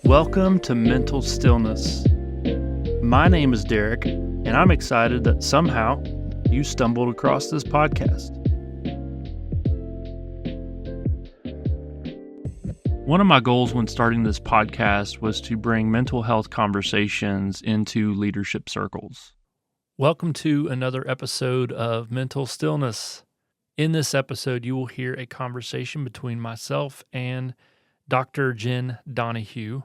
Welcome to Mental Stillness. My name is Derek, and I'm excited that somehow you stumbled across this podcast. One of my goals when starting this podcast was to bring mental health conversations into leadership circles. Welcome to another episode of Mental Stillness. In this episode, you will hear a conversation between myself and Dr. Jenn Donahue.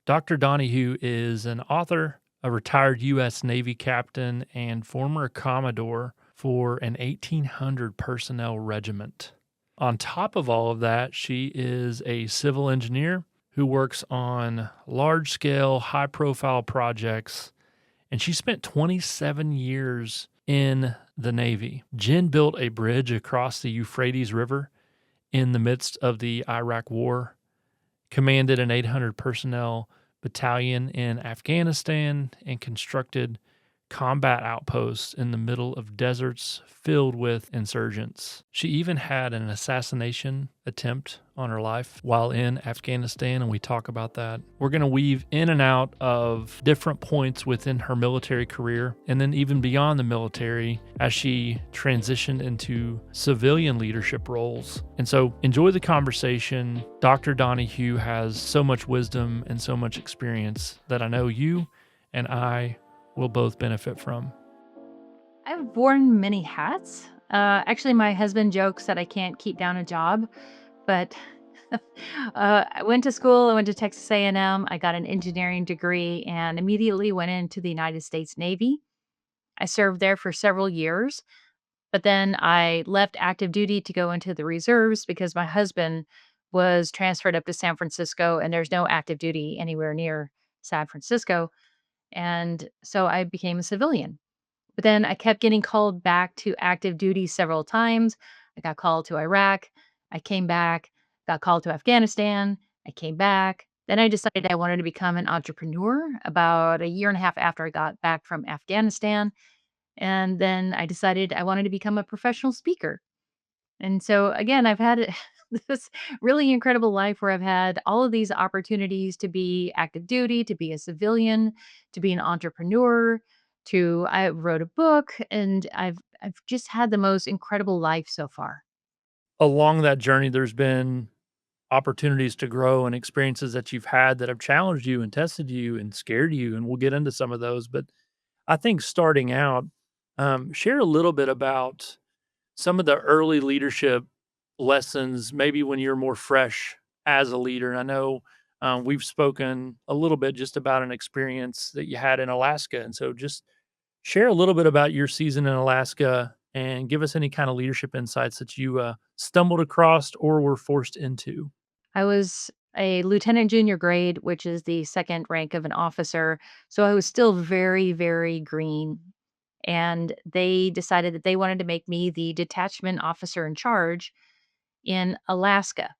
Dr. Donahue is an author, a retired U.S. Navy captain, and former Commodore for an 1,800 personnel regiment. On top of all of that, she is a civil engineer who works on large-scale, high-profile projects, and she spent 27 years in the Navy. Jenn built a bridge across the Euphrates River in the midst of the Iraq War, commanded an 800 personnel battalion in Afghanistan, and constructed combat outposts in the middle of deserts filled with insurgents. She even had an assassination attempt on her life while in Afghanistan, and we talk about that. We're going to weave in and out of different points within her military career, and then even beyond the military as she transitioned into civilian leadership roles. And so enjoy the conversation. Dr. Donahue has so much wisdom and so much experience that I know you and I will both benefit from. I've worn many hats. Actually, my husband jokes that I can't keep down a job, but I went to school. I went to Texas A&M. I got an engineering degree and immediately went into the United States Navy. I served there for several years, but then I left active duty to go into the reserves because my husband was transferred up to San Francisco, and there's no active duty anywhere near San Francisco. And so I became a civilian. But then I kept getting called back to active duty several times. I got called to Iraq. I came back, got called to Afghanistan. I came back. Then I decided I wanted to become an entrepreneur about a year and a half after I got back from Afghanistan. And then I decided I wanted to become a professional speaker. And so again, I've had this really incredible life where I've had all of these opportunities to be active duty, to be a civilian, to be an entrepreneur, to I wrote a book, and I've just had the most incredible life so far. Along that journey, there's been opportunities to grow and experiences that you've had that have challenged you and tested you and scared you, and we'll get into some of those. But I think starting out, share a little bit about some of the early leadership lessons, maybe when you're more fresh as a leader. I know we've spoken a little bit just about an experience that you had in Alaska. And so just share a little bit about your season in Alaska and give us any kind of leadership insights that you stumbled across or were forced into. I was a lieutenant junior grade, which is the second rank of an officer, so I was still very, very green. And they decided that they wanted to make me the detachment officer in charge in Alaska.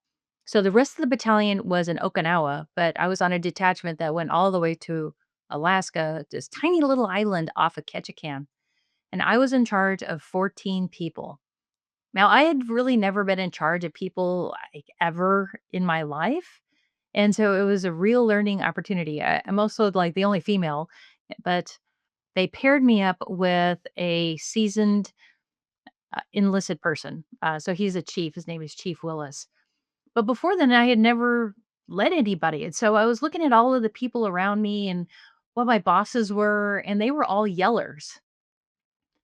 So the rest of the battalion was in Okinawa, but I was on a detachment that went all the way to Alaska, this tiny little island off of Ketchikan. And I was in charge of 14 people. Now, I had really never been in charge of people like ever in my life. And so it was a real learning opportunity. I'm also like the only female, but they paired me up with a seasoned enlisted person. So he's a chief. His name is Chief Willis. But before then, I had never led anybody, and so I was looking at all of the people around me and what my bosses were, and they were all yellers.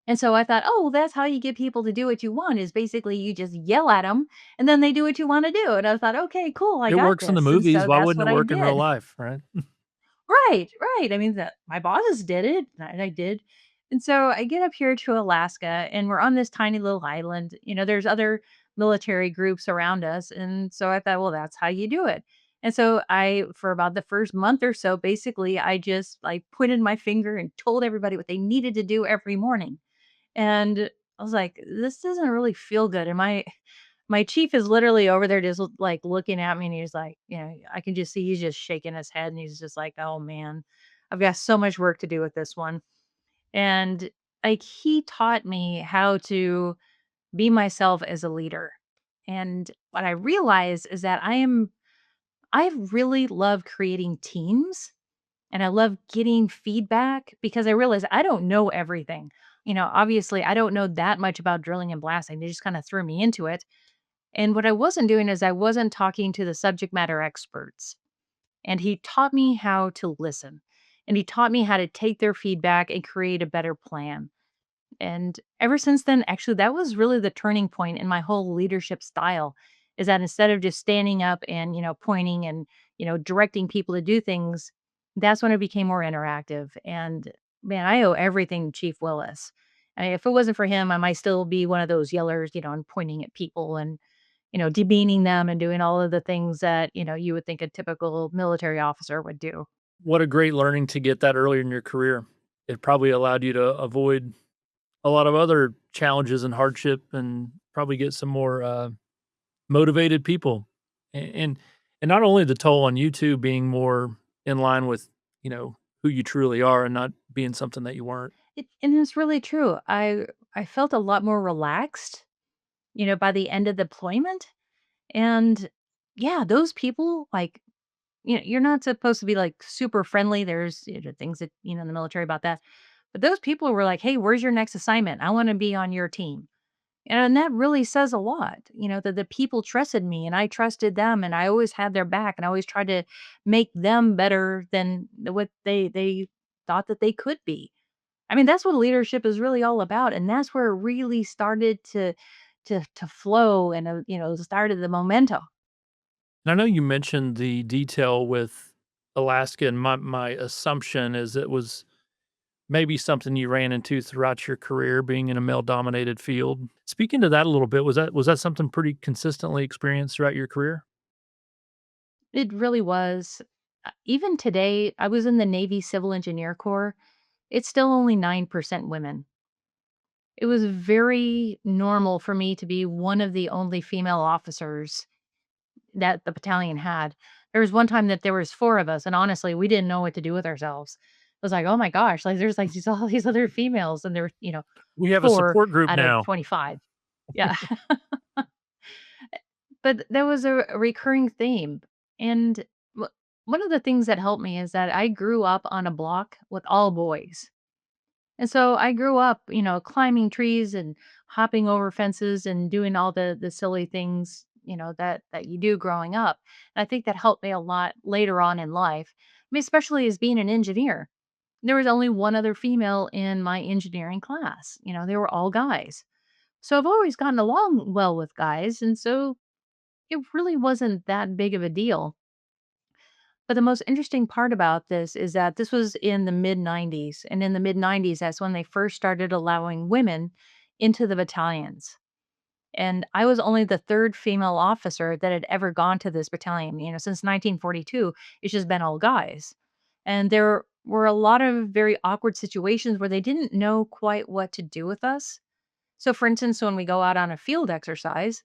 And so I thought, "Oh, well, that's how you get people to do what you want is basically you just yell at them, and then they do what you wanna do." And I thought, "Okay, cool, I It got works in the this." And movies. so Why that's wouldn't what it I work in real did. life? Right. Right, right. I mean, my bosses did it, and I did. And so I get up here to Alaska, and we're on this tiny little island. There's other military groups around us, and so I thought, well, that's how you do it. And so for about the first month or so, basically, I just like pointed my finger and told everybody what they needed to do every morning. And I was like, this doesn't really feel good. And my chief is literally over there just like looking at me and he's like, I can just see he's just shaking his head and he's just like, oh man, I've got so much work to do with this one. And like he taught me how to be myself as a leader. And what I realize is that I really love creating teams and I love getting feedback because I realize I don't know everything. Obviously, I don't know that much about drilling and blasting. They just kind of threw me into it. And what I wasn't doing is I wasn't talking to the subject matter experts. And he taught me how to listen. And he taught me how to take their feedback and create a better plan. And ever since then, actually, that was really the turning point in my whole leadership style is that instead of just standing up and, pointing and, directing people to do things, that's when it became more interactive. And man, I owe everything to Chief Willis. If it wasn't for him, I might still be one of those yellers, and pointing at people and, demeaning them and doing all of the things that, you would think a typical military officer would do. What a great learning to get that earlier in your career. It probably allowed you to avoid a lot of other challenges and hardship and probably get some more, motivated people. And and not only the toll on you too being more in line with, who you truly are and not being something that you weren't. And it's really true. I felt a lot more relaxed, by the end of deployment. And yeah, those people, like, you're not supposed to be like super friendly. There's things that, in the military about that. But those people were like, hey, where's your next assignment? I want to be on your team. And that really says a lot, that the people trusted me and I trusted them and I always had their back and I always tried to make them better than what they thought that they could be. I mean, that's what leadership is really all about, and that's where it really started to flow and, started the momentum. And I know you mentioned the detail with Alaska, and my assumption is it was maybe something you ran into throughout your career being in a male-dominated field. Speaking to that a little bit, was that something pretty consistently experienced throughout your career? It really was. Even today, I was in the Navy Civil Engineer Corps. It's still only 9% women. It was very normal for me to be one of the only female officers that the battalion had. There was one time that there was 4 of us, and honestly, we didn't know what to do with ourselves. It was like, "Oh my gosh," like, there's, like, these all these other females, and there were, We have a 4 support group out of now. 25. Yeah. But there was a recurring theme, and one of the things that helped me is that I grew up on a block with all boys. And so I grew up, climbing trees and hopping over fences and doing all the silly things, that you do growing up. And I think that helped me a lot later on in life. I mean, especially as being an engineer. There was only one other female in my engineering class. They were all guys. So I've always gotten along well with guys, and so it really wasn't that big of a deal. But the most interesting part about this is that this was in the mid 90s. And in the mid 90s, that's when they first started allowing women into the battalions. And I was only the third female officer that had ever gone to this battalion. Since 1942, it's just been all guys. And there were a lot of very awkward situations where they didn't know quite what to do with us. So, for instance, when we go out on a field exercise,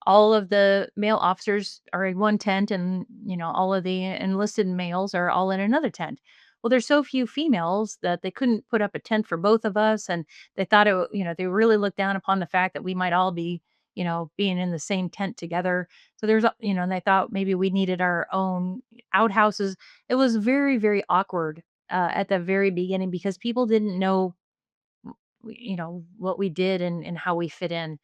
all of the male officers are in one tent and, all of the enlisted males are all in another tent. Well, there's so few females that they couldn't put up a tent for both of us. And they thought they really looked down upon the fact that we might all be, being in the same tent together. So and they thought maybe we needed our own outhouses. It was very, very awkward at the very beginning because people didn't know, what we did and how we fit in.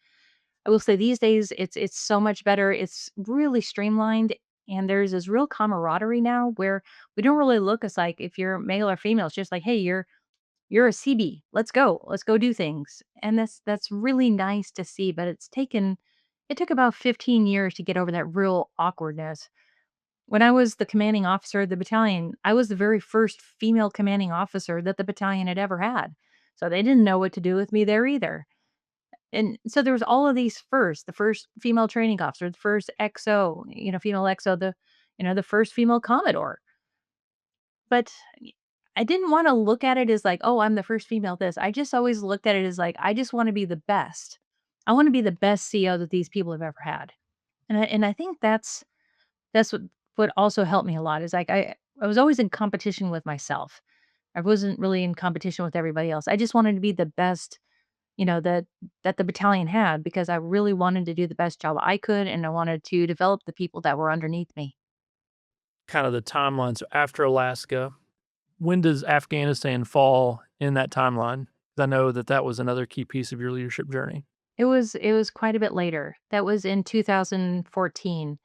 I will say these days it's so much better. It's really streamlined and there's this real camaraderie now where we don't really look as like if you're male or female. It's just like, hey, you're a CB. Let's go. Let's go do things. And that's really nice to see. But it took about 15 years to get over that real awkwardness. When I was the commanding officer of the battalion, I was the very first female commanding officer that the battalion had ever had. So they didn't know what to do with me there either. And so there was all of these firsts, the first female training officer, the first XO, female XO, the first female Commodore. But I didn't want to look at it as like, oh, I'm the first female this. I just always looked at it as like, I just want to be the best. I want to be the best CEO that these people have ever had. And I think that's what also helped me a lot is like I was always in competition with myself. I wasn't really in competition with everybody else. I just wanted to be the best that the battalion had because I really wanted to do the best job I could, and I wanted to develop the people that were underneath me. kind of the timeline. So after Alaska, when does Afghanistan fall in that timeline? 'Cause I know that was another key piece of your leadership journey. It was quite a bit later. That was in 2014.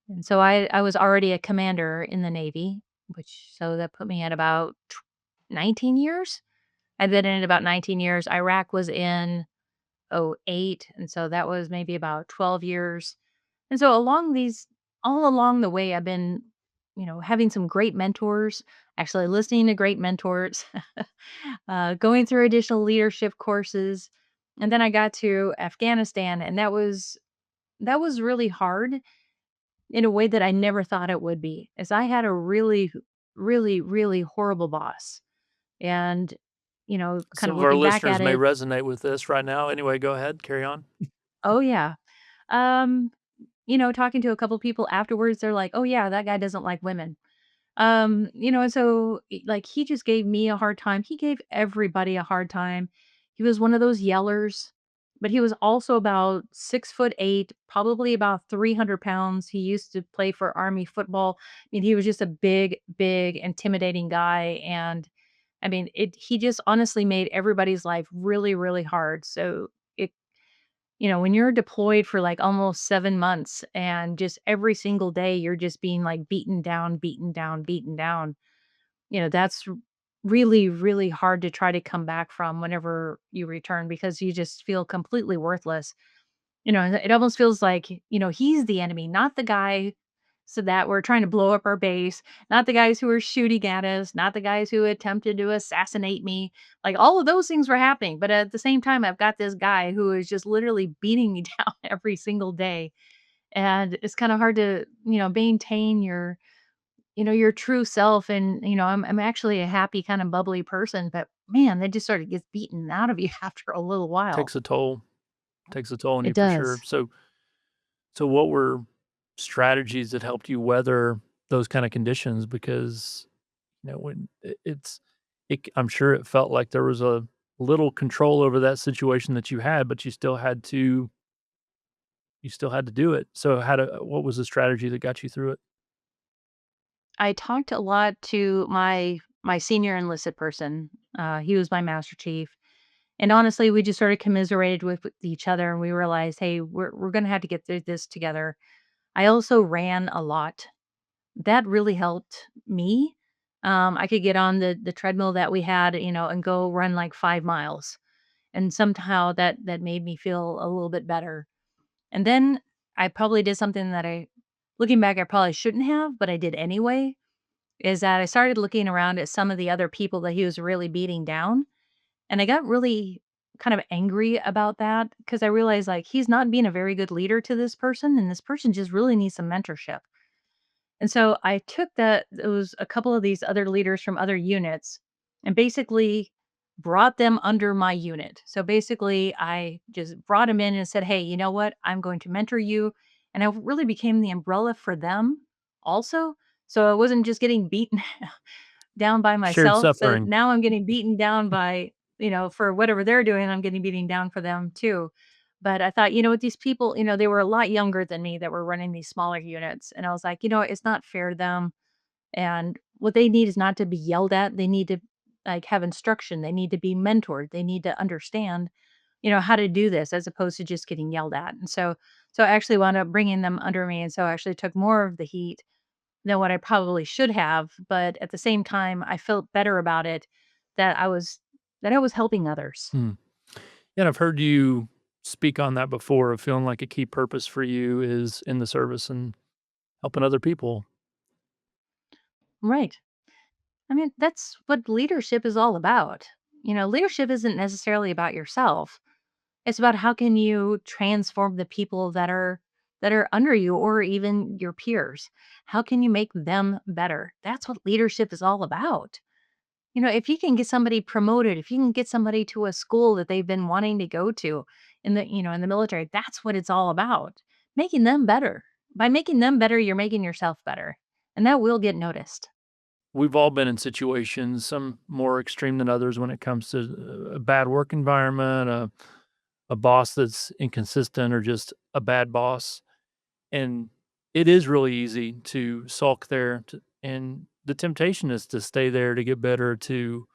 And so I was already a commander in the Navy, which so that put me at about 19 years. I'd been in it about 19 years. Iraq was in '08, and so that was maybe about 12 years. And so all along the way, I've been, having some great mentors, actually listening to great mentors, going through additional leadership courses. And then I got to Afghanistan, and that was really hard in a way that I never thought it would be, as I had a really, really, really horrible boss. And, kind Some of of our looking back listeners at may it, resonate with this right now. Anyway, go ahead, carry on. oh yeah. Um, talking to a couple people afterwards, they're like, "Oh yeah, that guy doesn't like women." And so like he just gave me a hard time. He gave everybody a hard time. He was one of those yellers, but he was also about 6'8", probably about 300 pounds. He used to play for Army football. I mean, he was just a big, big, intimidating guy. And I mean, he just honestly made everybody's life really, really hard. So it when you're deployed for like almost 7 months and just every single day you're just being like beaten down, beaten down, beaten down, that's really, really hard to try to come back from whenever you return because you just feel completely worthless. And it almost feels like, he's the enemy, not the guy so that we're trying to blow up our base, not the guys who are shooting at us, not the guys who attempted to assassinate me. Like all of those things were happening. But at the same time, I've got this guy who is just literally beating me down every single day. And it's kind of hard to, maintain your true self. And, I'm actually a happy, kind of bubbly person, but man, that just sort of gets beaten out of you after a little while. Takes a toll. Takes a toll on you It for sure. does. So what were strategies that helped you weather those kind of conditions? Because, when I'm sure it felt like there was a little control over that situation that you had, but you still had to do it. So what was the strategy that got you through it? I talked a lot to my senior enlisted person. He was my master chief, and honestly, we just sort of commiserated with each other, and we realized, hey, we're gonna have to get through this together. I also ran a lot. That really helped me. I could get on the treadmill that we had, and go run like 5 miles, and somehow that made me feel a little bit better. And then I probably did something that looking back, I probably shouldn't have, but I did anyway is that I started looking around at some of the other people that he was really beating down, and I got really kind of angry about that because I realized, like, he's not being a very good leader to this person, and this person just really needs some mentorship. And so I took those a couple of these other leaders from other units and basically brought them under my unit. So basically, I just brought them in and said, "Hey, you know what? I'm going to mentor you." And I really became the umbrella for them also. So I wasn't just getting beaten down by Shared myself, but suffering. now I'm getting beaten down by, for whatever they're doing, I'm getting beaten down for them too. But I thought, with these people, they were a lot younger than me that were running these smaller units. And I was like, it's not fair to them. And what they need is not to be yelled at. They need to like have instruction. They need to be mentored. They need to understand, how to do this as opposed to just getting yelled at. And so I actually wound up bringing them under me. And so I actually took more of the heat than what I probably should have, but at the same time, I felt better about it that I was helping others. Hmm. Yeah, and I've heard you speak on that before of feeling like a key purpose for you is in the service and helping other people. Right. I mean, that's what leadership is all about. Leadership isn't necessarily about yourself. It's about how can you transform the people that are under you or even your peers. How can you make them better? That's what leadership is all about. If you can get somebody promoted, if you can get somebody to a school that they've been wanting to go to in the military, that's what it's all about. Making them better. By making them better, you're making yourself better. And that will get noticed. We've all been in situations, some more extreme than others when it comes to a bad work environment, a boss that's inconsistent or just a bad boss. And it is really easy to sulk there, and the temptation is to stay there to get better, to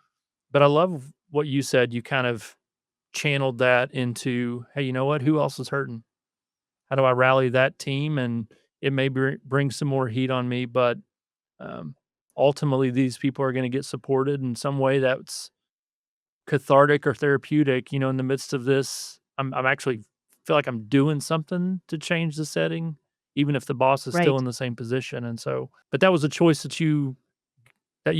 but I love what you said. You kind of channeled that into, "Hey, you know what? Who else is hurting? How do I rally that team?" And it may bring some more heat on me, but, um, ultimately, these people are gonna get supported in some way that's cathartic or therapeutic, in the midst of this. I'm actually feel like I'm doing something to change the setting, even if the boss is still Right. in the same position, and so but that was a choice that you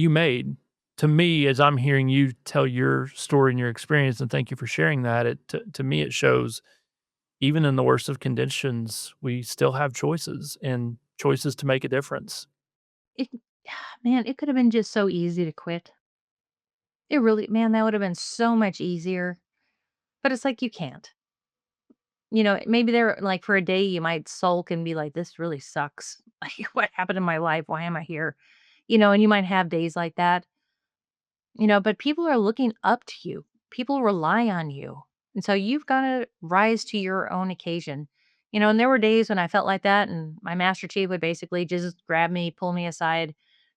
made. To me, as I'm hearing you tell your story and your experience, and thank you for sharing that, to me, it shows even in the worst of conditions, we still have choices and choices to make a difference. It man, it could have been just so easy to quit. It really man, that would have been so much easier, but it's like you can't. Maybe there like, for a day, you might sulk and be like, "This really sucks. Like, what happened in my life? Why am I here?" And you might have days like that. But people are looking up to you. People rely on you. And so you've got to rise to your own occasion. And there were days when I felt like that and my master chief would basically just grab me, pull me aside.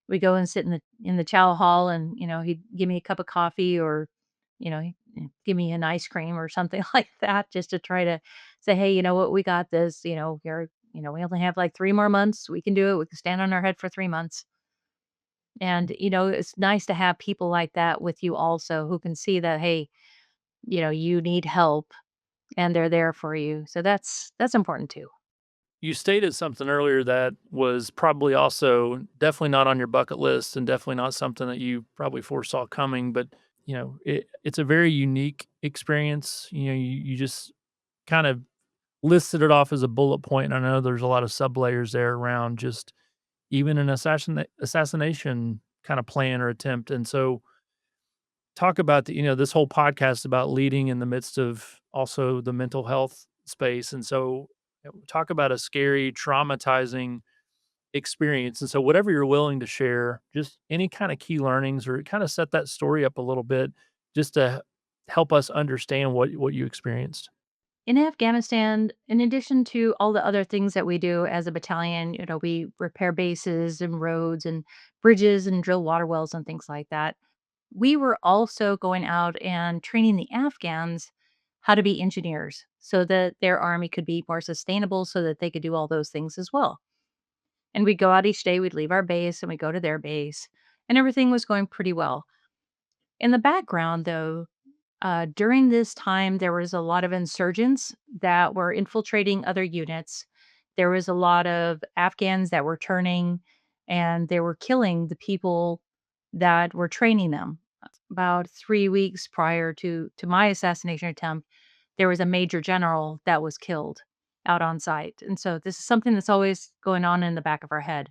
We go and sit in the chow hall and, he'd give me a cup of coffee or, he'd give me an ice cream or something like that just to try to say, "Hey, you know what? We got this. We only have like 3 more months. We can do it. We can stand on our head for 3 months." And, it's nice to have people like that with you also who can see that, hey, you need help and they're there for you. So that's important too. You stated something earlier that was probably also definitely not on your bucket list and definitely not something that you probably foresaw coming, but, it's a very unique experience. You just kind of listed it off as a bullet point, and I know there's a lot of sub layers there around just even an assassination kinda plan or attempt, and so talk about this whole podcast about leading in the midst of also the mental health space, and so, talk about a scary, traumatizing experience, and so whatever you're willing to share, just any kinda key learnings or kinda set that story up a little bit just to help us understand what you experienced. In Afghanistan, in addition to all the other things that we do as a battalion, we repair bases and roads and bridges and drill water wells and things like that. We were also going out and training the Afghans how to be engineers so that their army could be more sustainable so that they could do all those things as well. And we'd go out each day, we'd leave our base and we'd go to their base, and everything was going pretty well. In the background, though, during this time, there was a lot of insurgents that were infiltrating other units. There was a lot of Afghans that were turning and they were killing the people that were training them. About 3 weeks prior to my assassination attempt, there was a major general that was killed out on site. And so this is something that's always going on in the back of our head.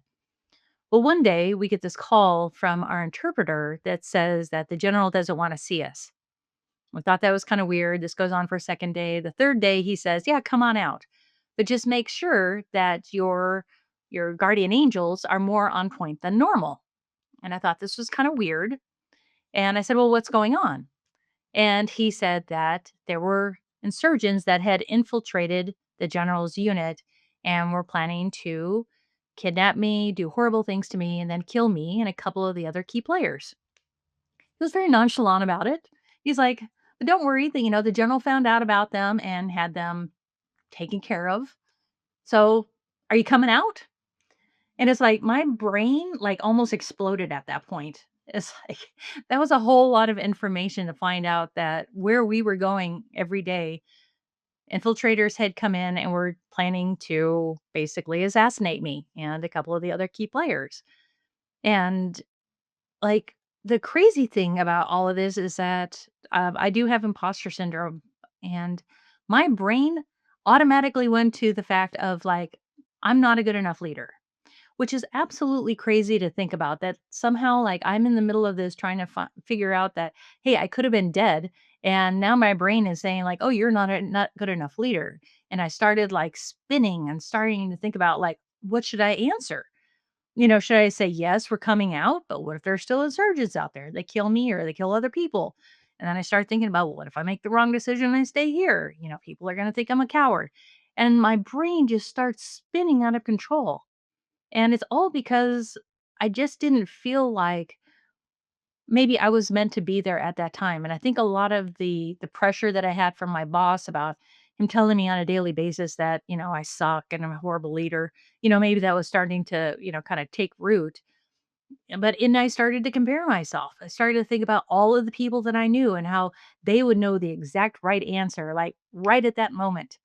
Well, one day we get this call from our interpreter that says that the general doesn't want to see us. We thought that was kind of weird. This goes on for a second day. The third day he says, "Yeah, come on out. But just make sure that your guardian angels are more on point than normal." And I thought this was kind of weird. And I said, "Well, what's going on?" And he said that there were insurgents that had infiltrated the general's unit and were planning to kidnap me, do horrible things to me, and then kill me and a couple of the other key players. He was very nonchalant about it. He's like, "But don't worry, the general found out about them and had them taken care of. So, are you coming out?" And it's like my brain like almost exploded at that point. It's like that was a whole lot of information to find out that where we were going every day, infiltrators had come in and were planning to basically assassinate me and a couple of the other key players. And like, the crazy thing about all of this is that, I do have imposter syndrome, and my brain automatically went to the fact of, like, I'm not a good enough leader, which is absolutely crazy to think about that somehow, like, I'm in the middle of this trying to figure out that, "Hey, I could have been dead," and now my brain is saying, like, "Oh, you're not good enough leader," and I started, like, spinning and starting to think about, like, what should I answer? Should I say, "Yes, we're coming out," but what if there's still insurgents out there? They kill me or they kill other people. And then I start thinking about, well, what if I make the wrong decision and I stay here? People are going to think I'm a coward. and my brain just starts spinning out of control. And it's all because I just didn't feel like maybe I was meant to be there at that time. And I think a lot of the pressure that I had from my boss about him telling me on a daily basis that, I suck and I'm a horrible leader, maybe that was starting to, kind of take root. And I started to compare myself. I started to think about all of the people that I knew and how they would know the exact right answer, like right at that moment.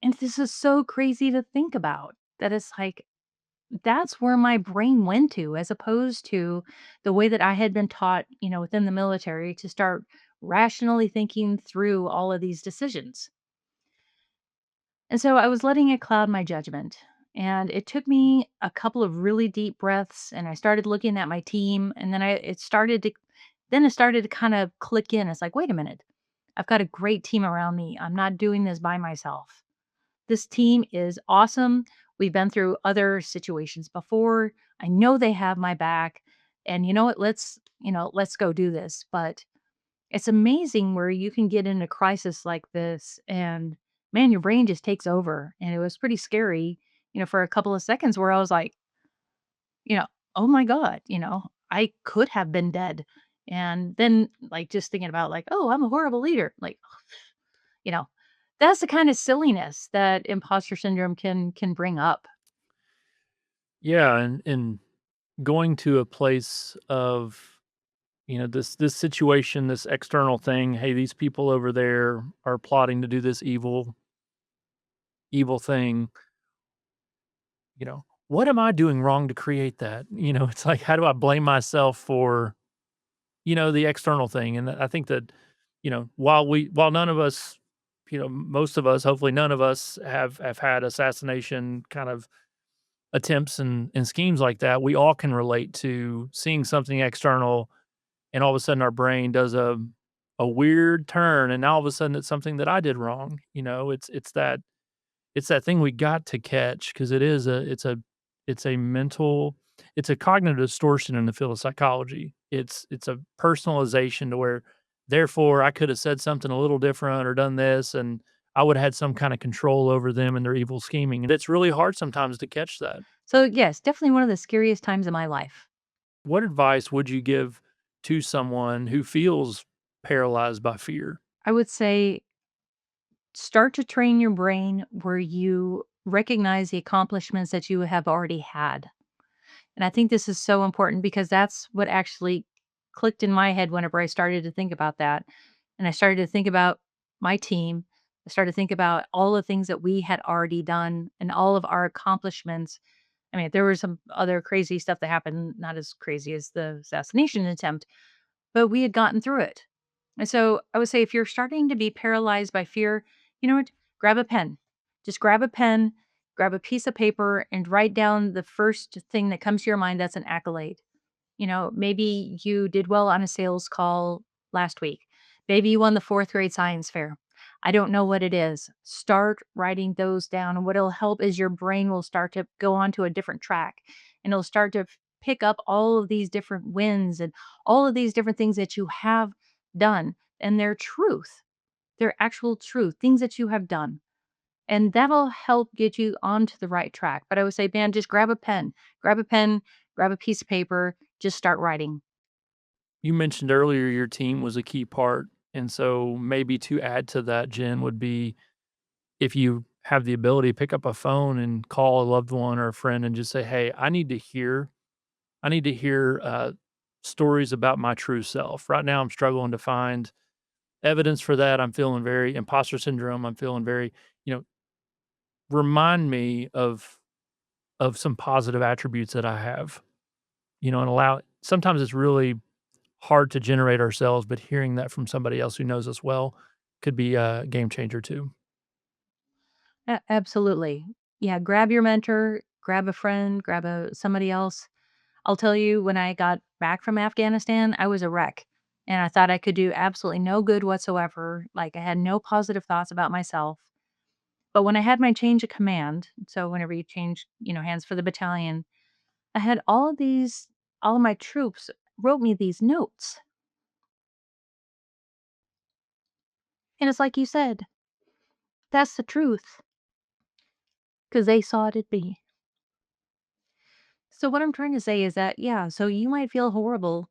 And this is so crazy to think about that it's like that's where my brain went to, as opposed to the way that I had been taught, within the military to start rationally thinking through all of these decisions. And so I was letting it cloud my judgment. And it took me a couple of really deep breaths and I started looking at my team and then it started to kind of click in. It's like, wait a minute. I've got a great team around me. I'm not doing this by myself. This team is awesome. We've been through other situations before. I know they have my back. And you know what? Let's go do this. But it's amazing where you can get in a crisis like this and man, your brain just takes over. And it was pretty scary, for a couple of seconds where I was like, you know, oh my God, I could have been dead. And then like just thinking about like, oh, I'm a horrible leader. Like, you know, that's the kind of silliness that imposter syndrome can bring up. Yeah, and going to a place of, this situation, this external thing, hey, these people over there are plotting to do this evil thing, what am I doing wrong to create that? It's like, how do I blame myself for, the external thing? And I think that, while none of us, most of us, hopefully none of us have had assassination kind of attempts and schemes like that, we all can relate to seeing something external and all of a sudden our brain does a weird turn and now all of a sudden it's something that I did wrong. It's that thing we got to catch because it's a mental, it's a cognitive distortion in the field of psychology. It's a personalization to where therefore I could have said something a little different or done this and I would have had some kind of control over them and their evil scheming. And it's really hard sometimes to catch that. So yes, definitely one of the scariest times in my life. What advice would you give to someone who feels paralyzed by fear? I would say start to train your brain where you recognize the accomplishments that you have already had. And I think this is so important because that's what actually clicked in my head whenever I started to think about that. And I started to think about my team. I started to think about all the things that we had already done and all of our accomplishments. I mean, there was some other crazy stuff that happened, not as crazy as the assassination attempt, but we had gotten through it. And so I would say if you're starting to be paralyzed by fear, you know what? Grab a pen. Just grab a pen, grab a piece of paper, and write down the first thing that comes to your mind that's an accolade. Maybe you did well on a sales call last week. Maybe you won the fourth grade science fair. I don't know what it is. Start writing those down. And what it'll help is your brain will start to go onto a different track and it'll start to pick up all of these different wins and all of these different things that you have done and their truth, their actual truth, things that you have done. And that'll help get you onto the right track. But I would say, man, just grab a pen, grab a piece of paper, just start writing. You mentioned earlier your team was a key part. And so maybe to add to that, Jen, would be if you have the ability to pick up a phone and call a loved one or a friend and just say, hey, I need to hear stories about my true self. Right now, I'm struggling to find evidence for that. I'm feeling very imposter syndrome. I'm feeling very, you know, remind me of some positive attributes that I have, and allow sometimes it's really hard to generate ourselves, but hearing that from somebody else who knows us well could be a game changer too. Absolutely. Yeah, grab your mentor, grab a friend, grab somebody else. I'll tell you, when I got back from Afghanistan, I was a wreck. And I thought I could do absolutely no good whatsoever. Like I had no positive thoughts about myself. But when I had my change of command, so whenever you change, hands for the battalion, I had all of my troops wrote me these notes. And it's like you said, That's the truth, because they saw it at me. So what I'm trying to say is that, yeah, so you might feel horrible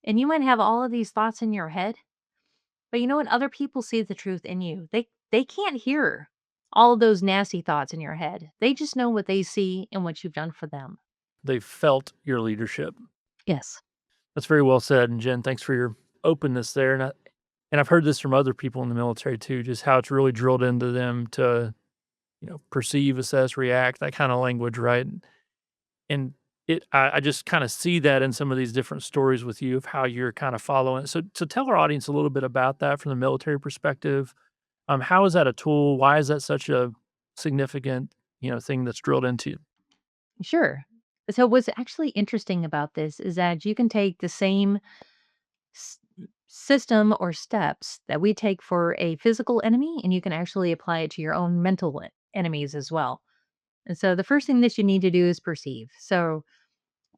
and you might have all of these thoughts in your head, but you know what? Other people see the truth in you. They can't hear all of those nasty thoughts in your head. They just know what they see and what you've done for them. They felt your leadership. Yes. That's very well said, and Jen, thanks for your openness there, and I've heard this from other people in the military too, just how it's really drilled into them to, perceive, assess, react, that kinda language, right? And I just kinda see that in some of these different stories with you of how you're kinda following. So tell our audience a little bit about that from the military perspective. How is that a tool? Why is that such a significant, thing that's drilled into you? Sure. So what's actually interesting about this is that you can take the same s- system or steps that we take for a physical enemy and you can actually apply it to your own mental enemies as well. And so the first thing that you need to do is perceive. So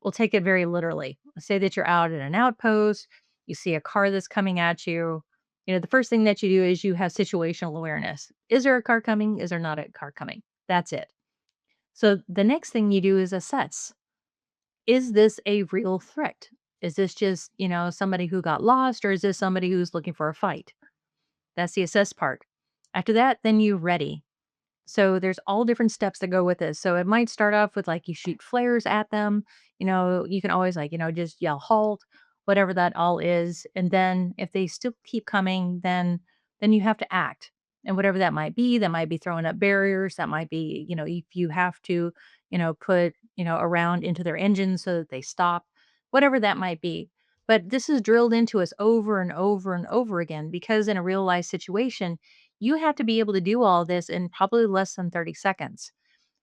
we'll take it very literally. Say that you're out at an outpost, you see a car that's coming at you. The first thing that you do is you have situational awareness. Is there a car coming? Is there not a car coming? That's it. So the next thing you do is assess. Is this a real threat? Is this just, somebody who got lost or is this somebody who's looking for a fight? That's the assess part. After that, then you ready. So there's all different steps that go with this. So it might start off with like you shoot flares at them. You can always like, just yell halt, whatever that all is. And then if they still keep coming, then you have to act. And whatever that might be throwing up barriers. That might be, if you have to, put, a round into their engines so that they stop, whatever that might be. But this is drilled into us over and over and over again because in a real life situation, you have to be able to do all this in probably less than 30 seconds.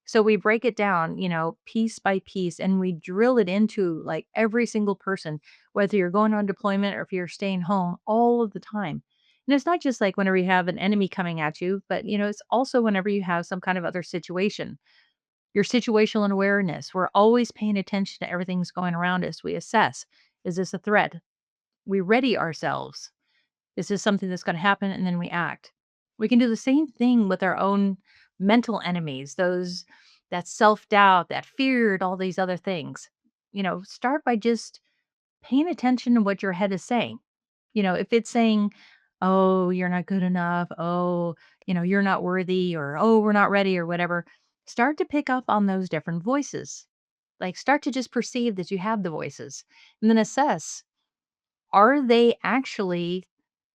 So we break it down, piece by piece, and we drill it into like every single person, whether you're going on deployment or if you're staying home all of the time. And it's not just like whenever you have an enemy coming at you, but it's also whenever you have some kind of other situation. Your situational awareness. We're always paying attention to everything that's going around us. We assess, is this a threat? We ready ourselves. This is something that's gonna happen, and then we act. We can do the same thing with our own mental enemies, those that self-doubt, that fear, and all these other things. Start by just paying attention to what your head is saying. If it's saying, "Oh, you're not good enough. Oh, you're not worthy," or, "Oh, we're not ready," or whatever, start to pick up on those different voices. Like, start to just perceive that you have the voices, and then assess, are they actually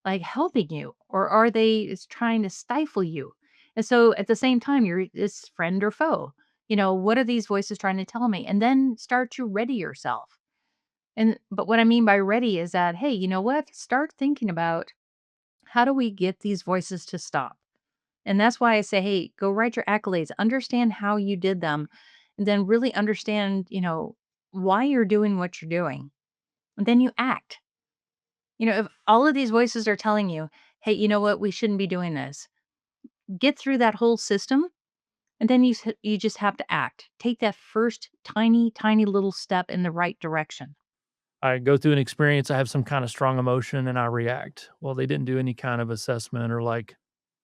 like helping you or are they is trying to stifle you? And so at the same time, you're this friend or foe. What are these voices trying to tell me? And then start to ready yourself. And but what I mean by ready is that, hey, you know what? Start thinking about how do we get these voices to stop? And that's why I say, hey, go write your accolades, understand how you did them, and then really understand, why you're doing what you're doing. And then you act. If all of these voices are telling you, "Hey, you know what? We shouldn't be doing this." Get through that whole system, and then you just have to act. Take that first tiny, tiny little step in the right direction. I go through an experience, I have some kinda strong emotion, and I react. Well, they didn't do any kind of assessment or, like,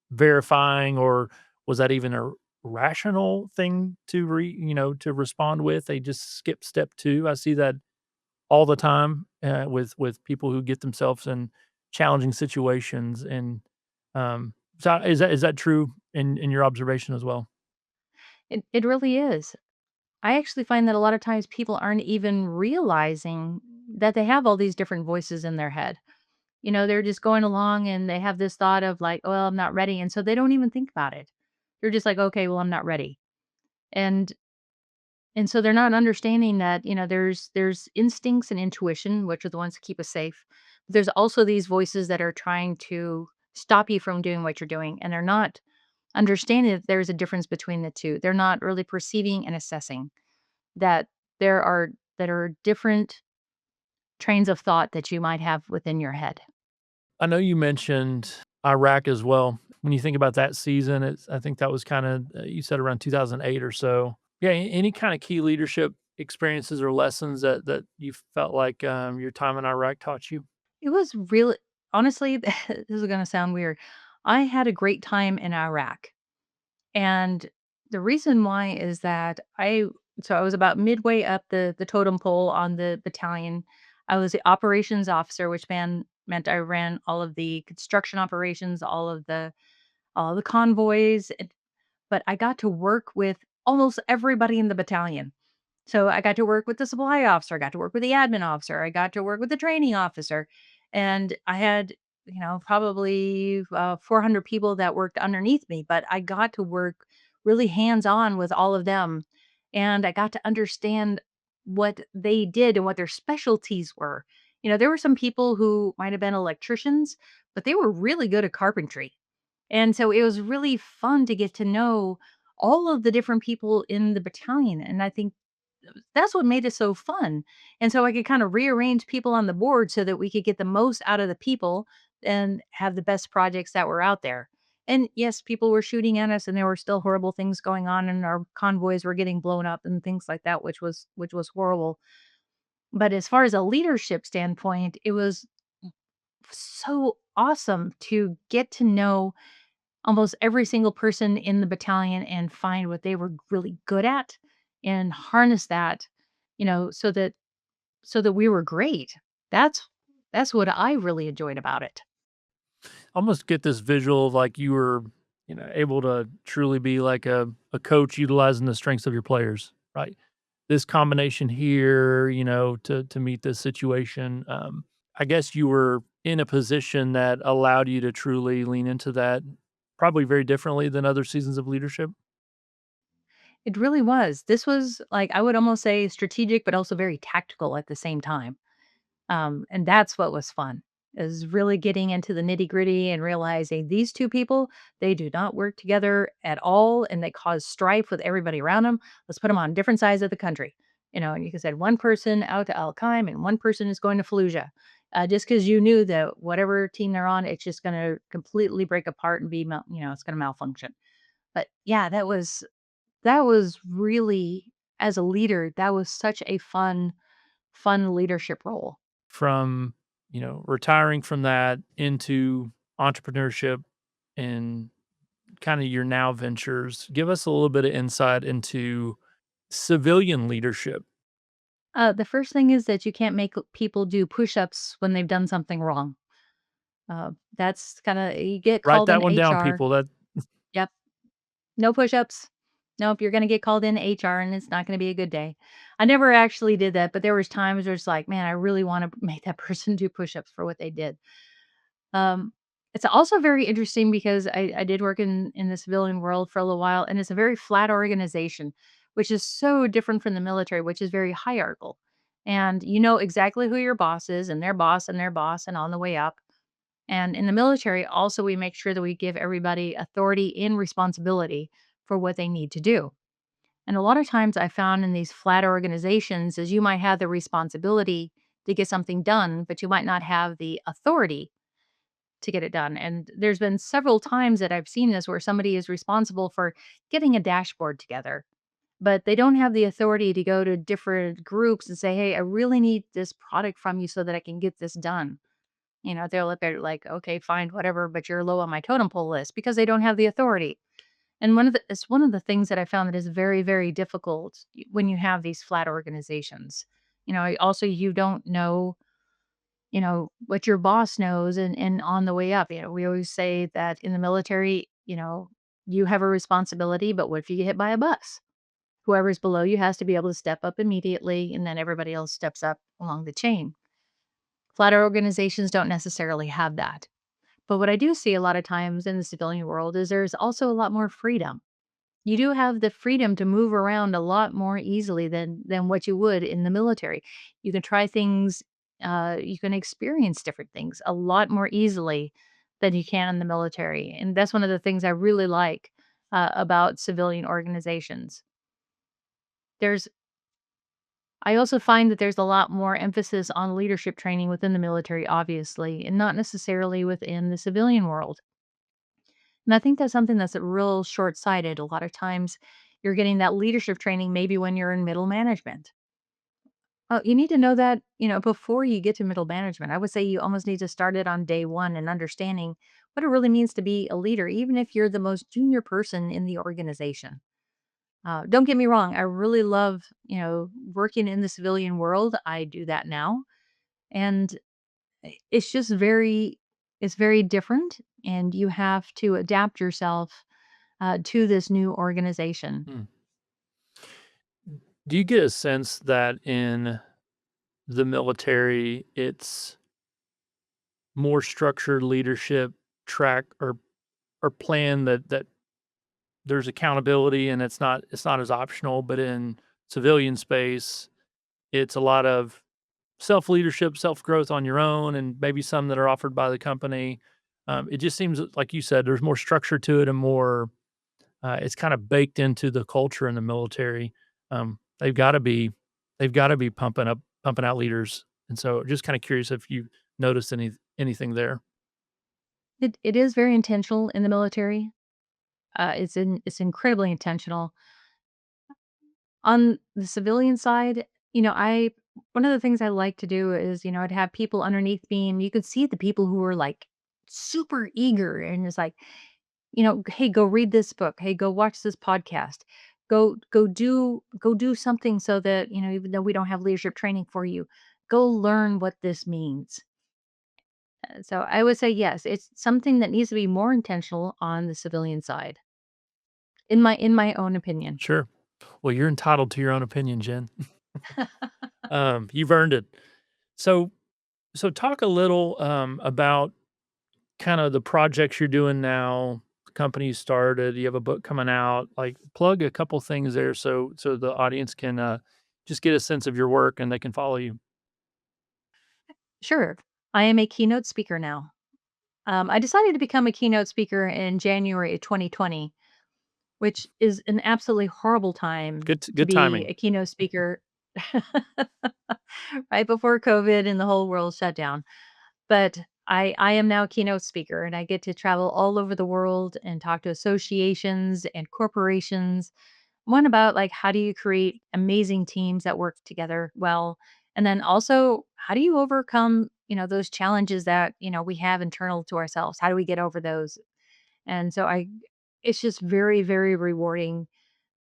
verifying, or was that even a rational thing to to respond with? They just skip step 2. I see that all the time, with people who get themselves in challenging situations, and, so is that true in your observation as well? It really is. I actually find that a lot of times people aren't even realizing that they have all these different voices in their head. They're just going along and they have this thought of like, "Well, I'm not ready." And so they don't even think about it. They're just like, "Okay, well, I'm not ready." And And so they're not understanding that, there's instincts and intuition, which are the ones that keep us safe. But there's also these voices that are trying to stop you from doing what you're doing, and they're not understanding that there's a difference between the two. They're not really perceiving and assessing that there are different trains of thought that you might have within your head. I know you mentioned Iraq as well. When you think about that season, I think that was kinda, you said around 2008 or so. Yeah, any kinda key leadership experiences or lessons that you felt like, your time in Iraq taught you? It was really honestly, this is gonna sound weird. I had a great time in Iraq. And the reason why is that I was about midway up the totem pole on the battalion. I was the operations officer, which meant I ran all of the construction operations, all of the convoys, but I got to work with almost everybody in the battalion. So I got to work with the supply officer, I got to work with the admin officer, I got to work with the training officer, and I had, probably 400 people that worked underneath me, but I got to work really hands on with all of them. And I got to understand what they did and what their specialties were. There were some people who might have been electricians, but they were really good at carpentry. And so it was really fun to get to know all of the different people in the battalion. And I think that's what made it so fun. And so I could kind of rearrange people on the board so that we could get the most out of the people and have the best projects that were out there. And yes, people were shooting at us and there were still horrible things going on and our convoys were getting blown up and things like that, which was horrible. But as far as a leadership standpoint, it was so awesome to get to know almost every single person in the battalion and find what they were really good at and harness that, so that we were great. That's that's what I really enjoyed about it. Almost get this visual of like you were, able to truly be like a coach utilizing the strengths of your players, right? This combination here, to meet this situation. I guess you were in a position that allowed you to truly lean into that, probably very differently than other seasons of leadership. It really was. This was, like, I would almost say strategic, but also very tactical at the same time. And that's what was fun, is really getting into the nitty-gritty and realizing these 2 people, they do not work together at all, and they cause strife with everybody around them. Let's put them on different sides of the country. And you can send one person out to Al-Qaim and one person is going to Fallujah. Just because you knew that whatever team they're on, it's just gonna completely break apart and it's gonna malfunction. But yeah, that was really, as a leader, that was such a fun leadership role. From, retiring from that into entrepreneurship and kind of your now ventures, give us a little bit of insight into civilian leadership. The first thing is that you can't make people do push-ups when they've done something wrong. That's kinda you get Write called that in one down, HR. people. That Yep, no push-ups. Nope, you're gonna get called in HR, and it's not gonna be a good day. I never actually did that, but there was times where it's like, "Man, I really wanna make that person do push-ups for what they did." Um, it's also very interesting because I did work in the civilian world for a little while, and it's a very flat organization, which is so different from the military, which is very hierarchical. And you know exactly who your boss is, and their boss, and on the way up. And in the military, also, we make sure that we give everybody authority and responsibility for what they need to do. And a lot of times I found in these flat organizations is you might have the responsibility to get something done, but you might not have the authority to get it done. And there's been several times that I've seen this where somebody is responsible for getting a dashboard together, but they don't have the authority to go to different groups and say, "Hey, I really need this product from you so that I can get this done." They'll look at it like, "Okay, fine, whatever, but you're low on my totem pole list," because they don't have the authority. And it's one of the things that I found that is very, very difficult when you have these flat organizations. Also you don't know, what your boss knows and on the way up. We always say that in the military, you have a responsibility, but what if you get hit by a bus? Whoever's below you has to be able to step up immediately, and then everybody else steps up along the chain. Flat organizations don't necessarily have that. But what I do see a lot of times in the civilian world is there's also a lot more freedom. You do have the freedom to move around a lot more easily than what you would in the military. You can try things, you can experience different things a lot more easily than you can in the military, and that's one of the things I really like, about civilian organizations. There's I also find that there's a lot more emphasis on leadership training within the military, obviously, and not necessarily within the civilian world. And I think that's something that's real short-sighted. A lot of times you're getting that leadership training maybe when you're in middle management. You need to know that, before you get to middle management. I would say you almost need to start it on day 1 and understanding what it really means to be a leader, even if you're the most junior person in the organization. Don't get me wrong, I really love, working in the civilian world. I do that now. And it's just it's very different. And you have to adapt yourself to this new organization. Hmm. Do you get a sense that in the military, it's more structured leadership track or plan that there's accountability and it's not as optional, but in civilian space, it's a lot of self-leadership, self-growth on your own, and maybe some that are offered by the company. It just seems like you said, there's more structure to it and more, it's kind of baked into the culture in the military. They've got to be, pumping out leaders, and so just kind of curious if you noticed anything there. It is very intentional in the military. It's incredibly intentional. On the civilian side, I one of the things I like to do is, I'd have people underneath me and you could see the people who were like super eager and it's like, hey, go read this book. Hey, go watch this podcast. Go do something so that, even though we don't have leadership training for you, go learn what this means. So I would say yes, it's something that needs to be more intentional on the civilian side, in my own opinion. Sure. Well, you're entitled to your own opinion, Jen. You've earned it. So, so talk a little about kind of the projects you're doing now, the company you started. You have a book coming out. Like, plug a couple things there, so the audience can just get a sense of your work and they can follow you. Sure. I am a keynote speaker now. I decided to become a keynote speaker in January of 2020, which is an absolutely horrible time to Good be timing. a keynote speaker right before COVID and the whole world shut down. But I am now a keynote speaker and I get to travel all over the world and talk to associations and corporations. One about like how do you create amazing teams that work together well? And then also how do you overcome, those challenges that, we have internal to ourselves? How do we get over those? And so it's just very, very rewarding.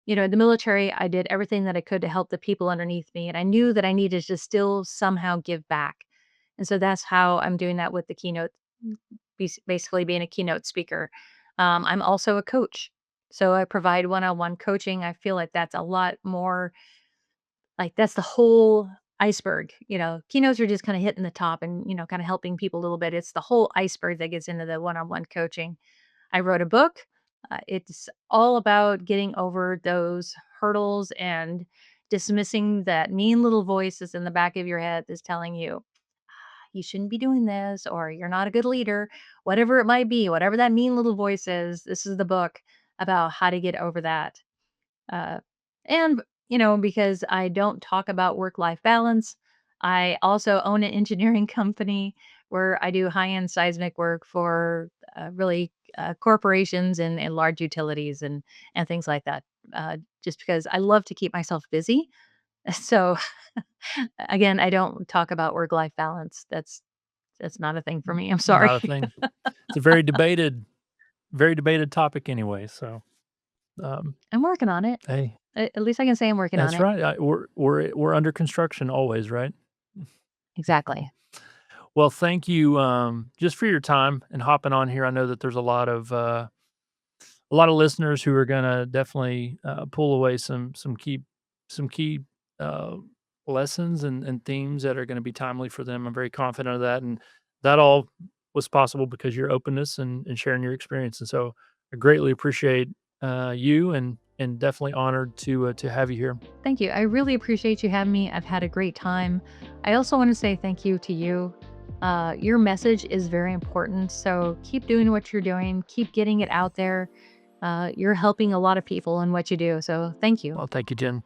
In the military, I did everything that I could to help the people underneath me, and I knew that I needed to still somehow give back. And so that's how I'm doing that with the keynote, basically being a keynote speaker. I'm also a coach. So I provide one on one coaching. I feel like that's a lot more like that's the whole iceberg. Keynotes are just kind of hitting the top and, kind of helping people a little bit. It's the whole iceberg that gets into the one on one coaching. I wrote a book. It's all about getting over those hurdles and dismissing that mean little voice that's in the back of your head that's telling you, you shouldn't be doing this, or you're not a good leader, whatever it might be, whatever that mean little voice is. This is the book about how to get over that. Uh, and, because I don't talk about work life balance, I also own an engineering company where I do high end seismic work for really corporations and large utilities and things like that. Just because I love to keep myself busy. So, again, I don't talk about work life balance. That's not a thing for me. I'm sorry. Not a thing. It's a very debated topic anyway. So, um, I'm working on it. hey, At least I can say I'm working on that's it. right. We're under construction always, right? Exactly. Well, thank you, just for your time and hopping on here. I know that there's a lot of listeners who are gonna definitely, pull away some key, uh, lessons and themes that are gonna be timely for them. I'm very confident of that, and that all was possible because your openness and sharing your experience, and so I greatly appreciate, you and definitely honored to have you here. Thank you. I really appreciate you having me. I've had a great time. I also want to say thank you to you. Your message is very important. So keep doing what you're doing, keep getting it out there. You're helping a lot of people in what you do. So thank you. Well, thank you, Jen.